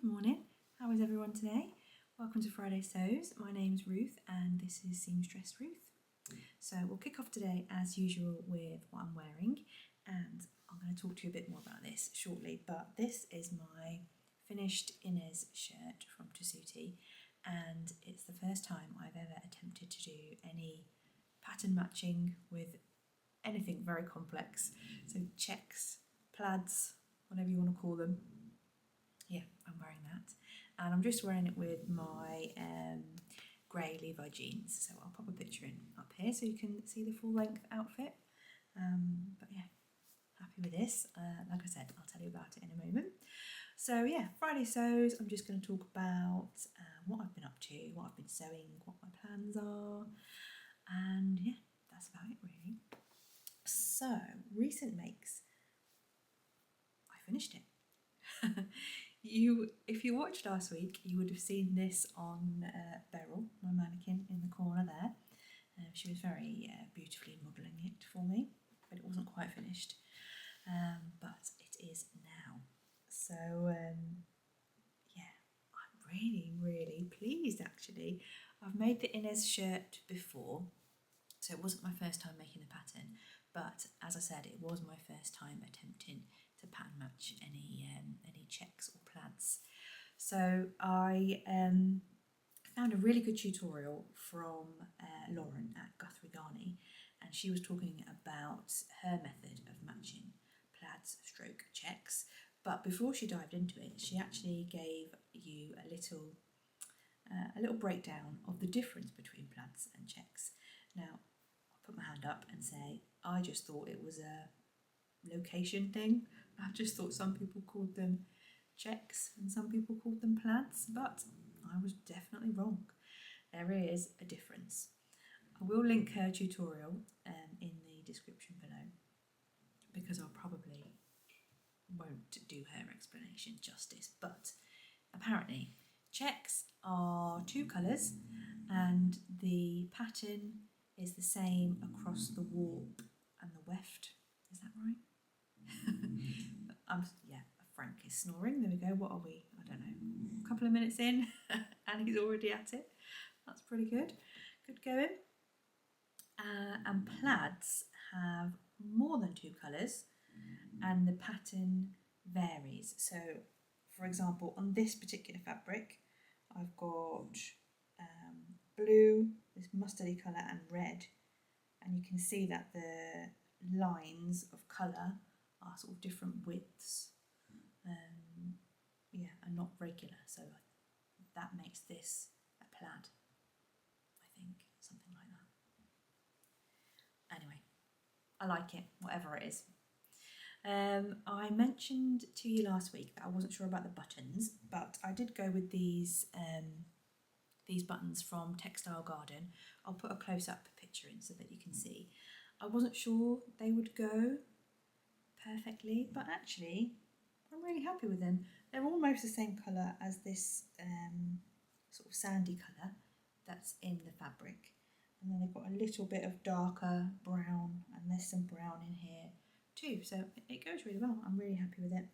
Good morning, how is everyone today? Welcome to Friday Sews. My name's Ruth and this is Seamstress Ruth. So we'll kick off today as usual with what I'm wearing, and I'm going to talk to you a bit more about this shortly, but this is my finished Ines shirt from Tessuti, and it's the first time I've ever attempted to do any pattern matching with anything very complex. So checks, plaids, whatever you want to call them. Yeah, I'm wearing that, and I'm just wearing it with my grey Levi jeans, so I'll pop a picture in up here so you can see the full length outfit. But yeah, happy with this. Like I said, I'll tell you about it in a moment. So yeah, Friday Sews, I'm just going to talk about what I've been up to, what I've been sewing, what my plans are, and yeah, that's about it really. So, recent makes, I finished it. If you watched last week, you would have seen this on Beryl, my mannequin, in the corner there. She was very beautifully modelling it for me, but it wasn't quite finished. But it is now. So yeah, I'm really pleased actually. I've made the Ines shirt before, so it wasn't my first time making the pattern, but as I said, it was my first time attempting to pattern match any checks or plaids. So I found a really good tutorial from Lauren at Guthrie and Ghani, and she was talking about her method of matching plaids stroke checks. But before she dived into it, she actually gave you a little breakdown of the difference between plaids and checks. Now, I'll put my hand up and say I just thought it was a location thing. I just thought some people called them checks and some people called them plaids, but I was definitely wrong. There is a difference. I will link her tutorial in the description below, because I probably won't do her explanation justice, but apparently checks are two colours and the pattern is the same across the warp and the weft. Is that right? Yeah, Frank is snoring. There we go. What are we? I don't know. A couple of minutes in and he's already at it. That's pretty good. Good going. And plaids have more than two colours and the pattern varies. So, for example, on this particular fabric, I've got blue, this mustardy colour and red, and you can see that the lines of colour are sort of different widths, yeah, and not regular, so that makes this a plaid, I think, something like that. Anyway, I like it, whatever it is. I mentioned to you last week that I wasn't sure about the buttons, but I did go with these buttons from Textile Garden. I'll put a close-up picture in so that you can see. I wasn't sure they would go perfectly, but actually I'm really happy with them. They're almost the same colour as this sort of sandy colour that's in the fabric, and then they've got a little bit of darker brown, and there's some brown in here too, so it goes really well. I'm really happy with it.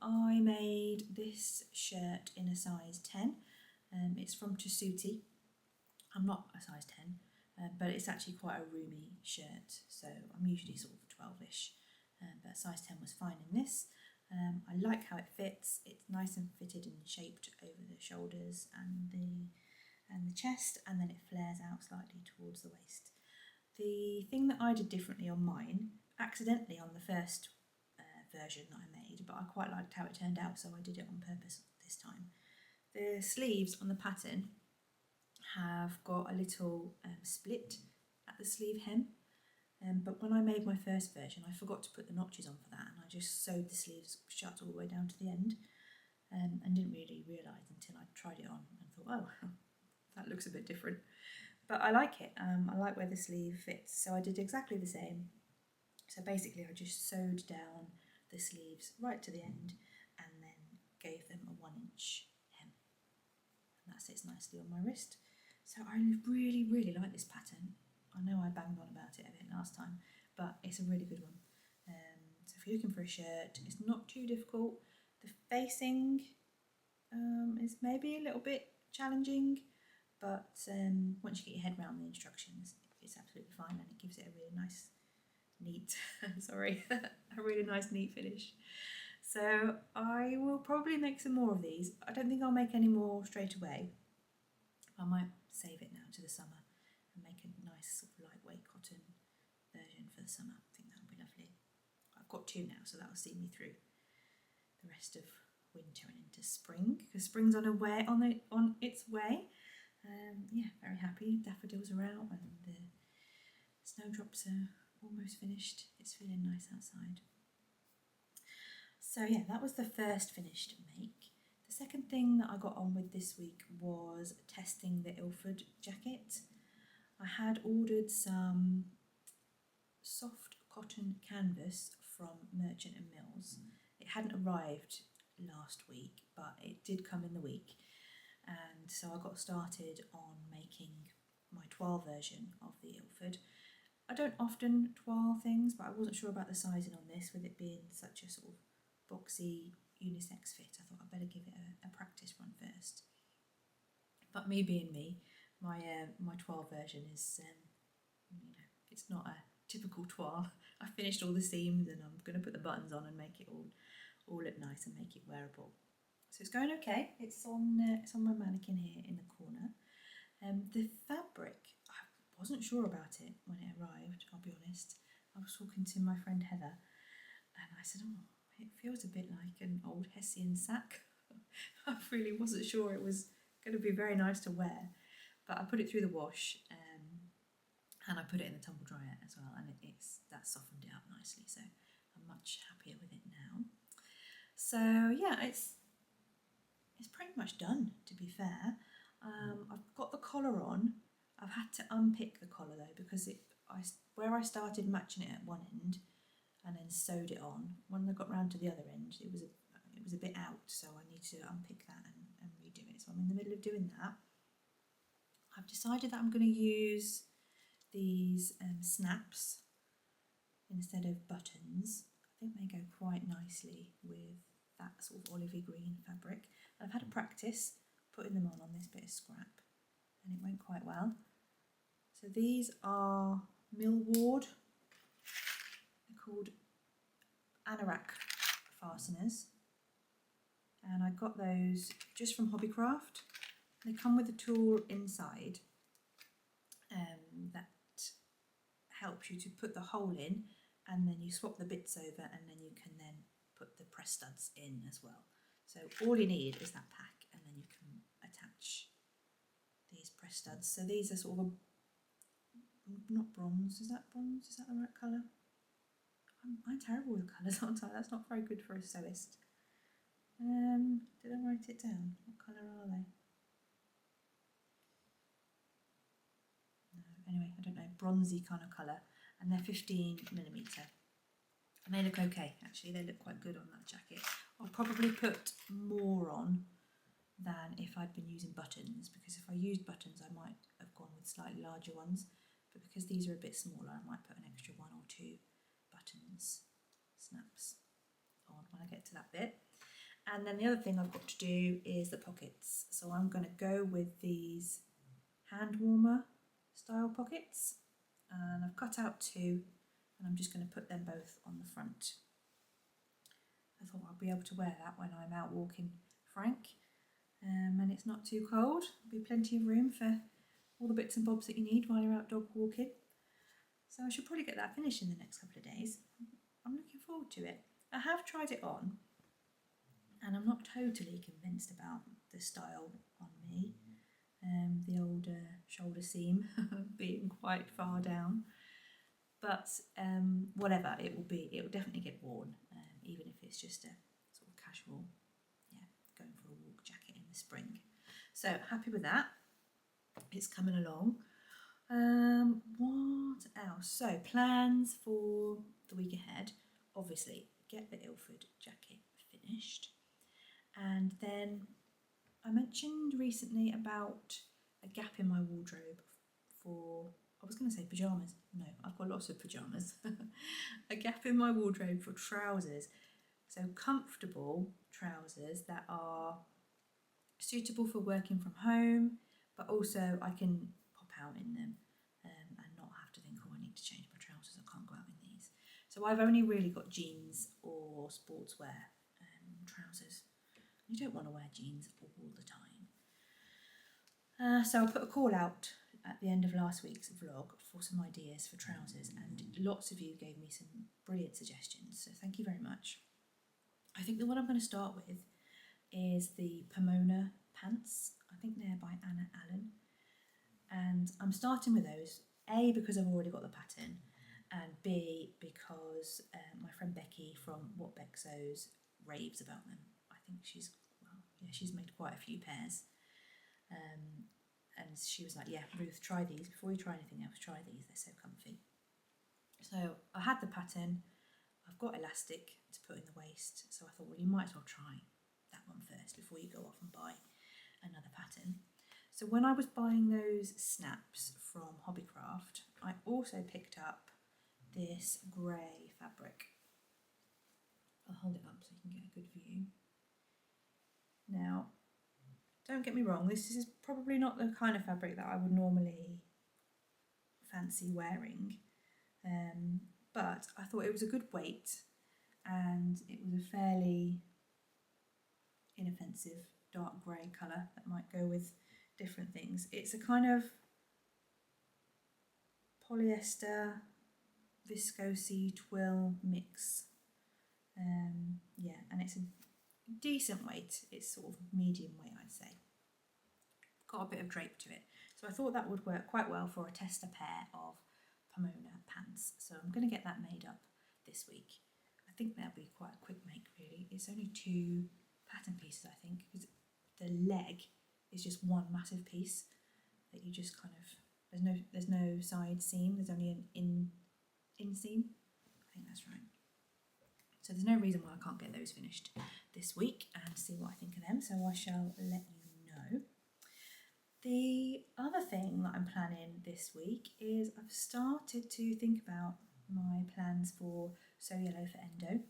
I made this shirt in a size 10. It's from Tessuti. I'm not a size 10, but it's actually quite a roomy shirt, so I'm usually sort of 12ish, but size 10 was fine in this. I like how it fits. It's nice and fitted and shaped over the shoulders and the chest, and then it flares out slightly towards the waist. The thing that I did differently on mine, accidentally on the first version that I made, but I quite liked how it turned out, so I did it on purpose this time. The sleeves on the pattern have got a little split at the sleeve hem, but when I made my first version I forgot to put the notches on for that, and I just sewed the sleeves shut all the way down to the end, and didn't really realise until I tried it on and thought, oh, that looks a bit different. But I like it. I like where the sleeve fits, so I did exactly the same. So basically I just sewed down the sleeves right to the end and then gave them a 1-inch hem, and that sits nicely on my wrist. So I really like this pattern. I know I banged on about it a bit last time, but it's a really good one. So if you're looking for a shirt, it's not too difficult. The facing is maybe a little bit challenging, but once you get your head around the instructions, it's absolutely fine, and it gives it a really nice, neat, sorry, a really nice neat finish. So I will probably make some more of these. I don't think I'll make any more straight away. I might save it now to the summer and make a nice sort of lightweight cotton version for the summer. I think that would be lovely. I've got two now, so that will see me through the rest of winter and into spring, because spring's on its way. Yeah, very happy. Daffodils are out and the snowdrops are almost finished. It's feeling nice outside. So yeah, that was the first finished make. The second thing that I got on with this week was testing the Ilford jacket. I had ordered some soft cotton canvas from Merchant and Mills. It hadn't arrived last week, but it did come in the week, and so I got started on making my toile version of the Ilford. I don't often toile things, but I wasn't sure about the sizing on this, with it being such a sort of boxy unisex fit. I thought I'd better give it a practice run first. But me being me, my toile version is, it's not a typical toile. I finished all the seams, and I'm going to put the buttons on and make it all look nice and make it wearable. So it's going okay. It's on my mannequin here in the corner. The fabric, I wasn't sure about it when it arrived, I'll be honest. I was talking to my friend Heather, and I said, oh, it feels a bit like an old Hessian sack. I really wasn't sure it was going to be very nice to wear, but I put it through the wash, and I put it in the tumble dryer as well, and that softened it up nicely, so I'm much happier with it now. So yeah, it's pretty much done, to be fair. I've got the collar on. I've had to unpick the collar though, because where I started matching it at one end and then sewed it on, when I got round to the other end, it was a bit out, so I need to unpick that and redo it. So I'm in the middle of doing that. I've decided that I'm going to use these snaps instead of buttons. I think they go quite nicely with that sort of olivey green fabric. I've had a practice putting them on this bit of scrap, and it went quite well. So these are Millward. They're called anorak fasteners, and I got those just from Hobbycraft. They come with a tool inside that helps you to put the hole in, and then you swap the bits over, and then you can then put the press studs in as well. So all you need is that pack, and then you can attach these press studs. So these are sort of not bronze. Is that bronze? Is that the right colour? I'm terrible with colours, aren't I? That's not very good for a sewist. Did I write it down? What colour are they? No, anyway, I don't know. Bronzy kind of colour, and they're 15mm. And they look okay, actually. They look quite good on that jacket. I'll probably put more on than if I'd been using buttons, because if I used buttons I might have gone with slightly larger ones, but because these are a bit smaller I might put an extra 1 or 2 buttons, snaps on when I get to that bit. And then the other thing I've got to do is the pockets. So I'm going to go with these hand warmer style pockets, and I've cut out 2, and I'm just going to put them both on the front. I thought I'll be able to wear that when I'm out walking Frank, and it's not too cold. There'll be plenty of room for all the bits and bobs that you need while you're out dog walking. So I should probably get that finished in the next couple of days. I'm looking forward to it. I have tried it on, and I'm not totally convinced about the style on me. The old shoulder seam being quite far down, but whatever it will be, it will definitely get worn, even if it's just a sort of casual, going for a walk jacket in the spring. So happy with that. It's coming along. What else? So plans for the week ahead. Obviously, get the Ilford jacket finished, and then I mentioned recently about a gap in my wardrobe for, I was going to say pyjamas. No, I've got lots of pyjamas. A gap in my wardrobe for trousers. So comfortable trousers that are suitable for working from home, but also I can pop out in them and not have to think, oh, I need to change my trousers, I can't go out in these. So I've only really got jeans or sportswear trousers. You don't want to wear jeans all the time. So I put a call out at the end of last week's vlog for some ideas for trousers, and lots of you gave me some brilliant suggestions, so thank you very much. I think the one I'm going to start with is the Pomona Pants. I think they're by Anna Allen, and I'm starting with those, A, because I've already got the pattern, and B, because my friend Becky from What Beck Sews raves about them. I think she's made quite a few pairs. And she was like, yeah, Ruth, try these. Before you try anything else, try these. They're so comfy. So I had the pattern. I've got elastic to put in the waist. So I thought, well, you might as well try that one first before you go off and buy another pattern. So when I was buying those snaps from Hobbycraft, I also picked up this grey fabric. I'll hold it up so you can get a good view. Now, don't get me wrong, this is probably not the kind of fabric that I would normally fancy wearing, but I thought it was a good weight and it was a fairly inoffensive dark grey colour that might go with different things. It's a kind of polyester, viscose, twill mix. Yeah, and it's a decent weight. It's sort of medium weight, I'd say. Got a bit of drape to it. So I thought that would work quite well for a tester pair of Pomona pants. So I'm going to get that made up this week. I think that'll be quite a quick make, really. It's only 2 pattern pieces, I think, because the leg is just one massive piece that you just kind of, there's no side seam, there's only an inseam. I think that's right. So there's no reason why I can't get those finished this week and see what I think of them, so I shall let you know. The other thing that I'm planning this week is I've started to think about my plans for Sew Yellow for Endo.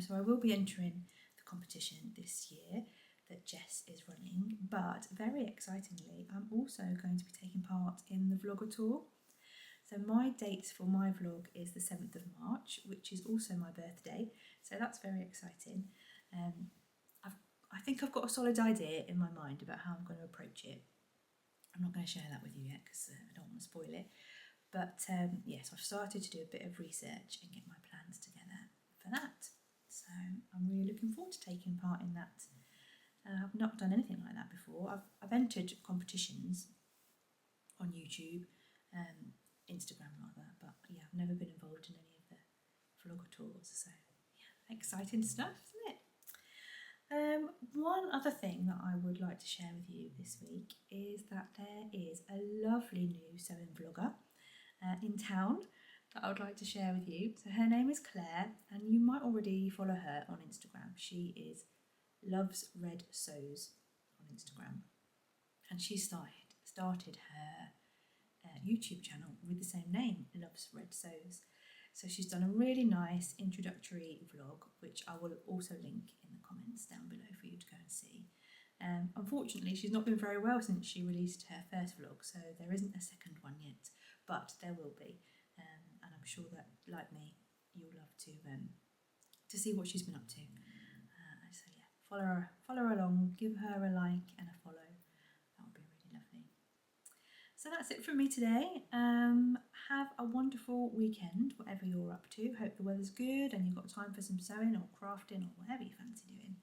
So I will be entering the competition this year that Jess is running, but very excitingly, I'm also going to be taking part in the vlogger tour. So my date for my vlog is the 7th of March, which is also my birthday, so that's very exciting. I think I've got a solid idea in my mind about how I'm going to approach it. I'm not going to share that with you yet because I don't want to spoil it. But yes, I've started to do a bit of research and get my plans together for that. So I'm really looking forward to taking part in that. I've not done anything like that before. I've entered competitions on YouTube, Instagram rather, but yeah, I've never been involved in any of the vlogger tours. So yeah, exciting stuff, isn't it? One other thing that I would like to share with you this week is that there is a lovely new sewing vlogger in town that I would like to share with you. So her name is Claire, and you might already follow her on Instagram. She is Loves Red Sews on Instagram, and she started her YouTube channel with the same name, Loves Red Sews. So she's done a really nice introductory vlog, which I will also link in the comments down below for you to go and see. Unfortunately, she's not been very well since she released her first vlog, so there isn't a second one yet, but there will be. And I'm sure that, like me, you'll love to see what she's been up to. So yeah, follow her along, give her a like and a follow. That would be really lovely. So that's it from me today. Have a wonderful weekend, whatever you're up to. Hope the weather's good and you've got time for some sewing or crafting or whatever you fancy doing.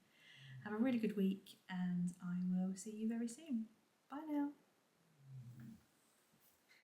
Have a really good week, and I will see you very soon. Bye now.